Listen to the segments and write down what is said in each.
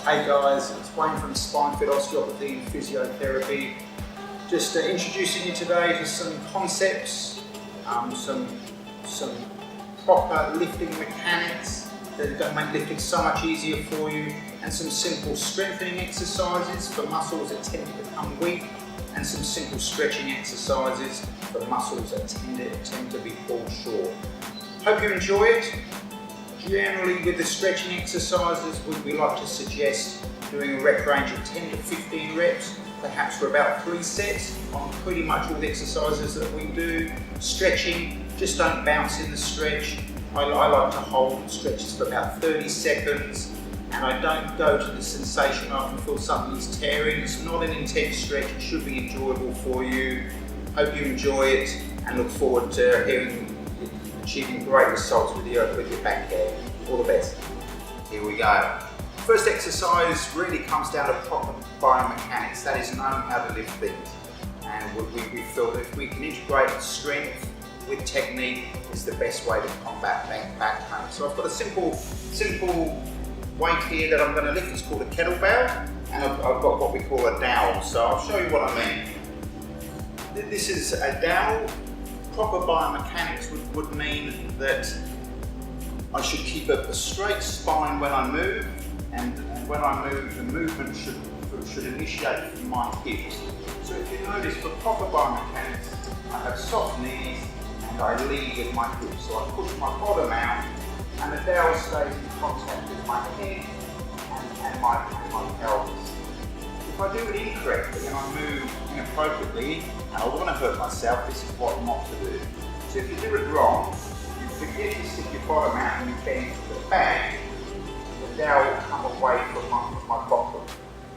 Hey guys, it's Wayne from Spine Fit Osteopathy and Physiotherapy. Just introducing you today to some concepts, some proper lifting mechanics that are going to make lifting so much easier for you, and some simple strengthening exercises for muscles that tend to become weak, and some simple stretching exercises for muscles that tend to be fall short. Hope you enjoy it. Generally with the stretching exercises, we like to suggest doing a rep range of 10 to 15 reps, perhaps for about 3 sets on pretty much all the exercises that we do. Stretching, just don't bounce in the stretch. I like to hold stretches for about 30 seconds, and I don't go to the sensation I can feel something's tearing. It's not an intense stretch, it should be enjoyable for you. Hope you enjoy it and look forward to achieving great results with your back care. All the best. Here we go. First exercise really comes down to proper biomechanics, that is knowing how to lift things. And we feel that if we can integrate strength with technique, is the best way to combat back pain. So I've got a simple weight here that I'm going to lift. It's called a kettlebell, and I've got what we call a dowel. So I'll show you what I mean. This is a dowel. Proper biomechanics would mean that I should keep a straight spine when I move, and when I move, the movement should initiate from my hips. So if you notice, for proper biomechanics, I have soft knees and I lead with my hips. So I push my bottom out, and the dowel stays in contact with my head and my pelvis. If I do it incorrectly and I move inappropriately, and I want to hurt myself, this is what not to do. So if you do it wrong, you forget to stick your bottom out and you bend to the back, the dowel will come away from my bottom.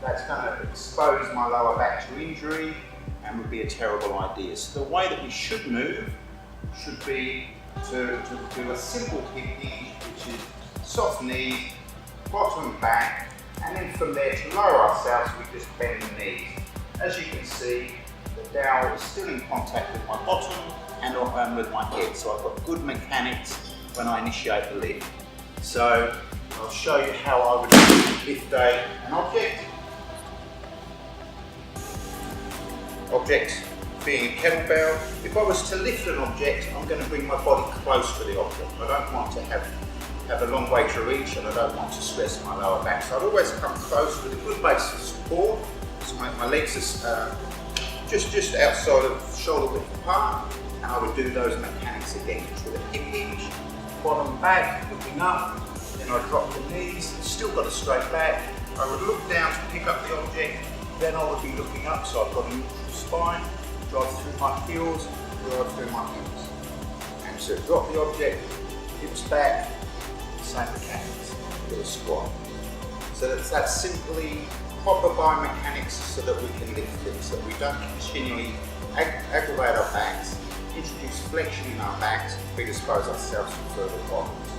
That's going to expose my lower back to injury and would be a terrible idea. So the way that we should move should be to do a simple hip hinge, which is soft knee, bottom back, and then from there to lower ourselves, we just bend the knees. As you can see, the dowel is still in contact with my bottom and with my head. So I've got good mechanics when I initiate the lift. So I'll show you how I would lift an object. Object being a kettlebell. If I was to lift an object, I'm going to bring my body close to the object. I don't want to have a long way to reach, and I don't want to stress my lower back. So I'd always come close with a good base of support. So my legs are just outside of shoulder width apart, and I would do those mechanics again with a hip hinge, bottom back, looking up, then I drop the knees, still got a straight back. I would look down to pick up the object, then I would be looking up, so I've got a neutral spine, drive through my heels, drive through my hips. And so drop the object, hips back, same mechanics, do a squat. So that's simply proper biomechanics so that we can lift things, so that we don't continually aggravate our backs, introduce flexion in our backs, and predispose ourselves to further problems.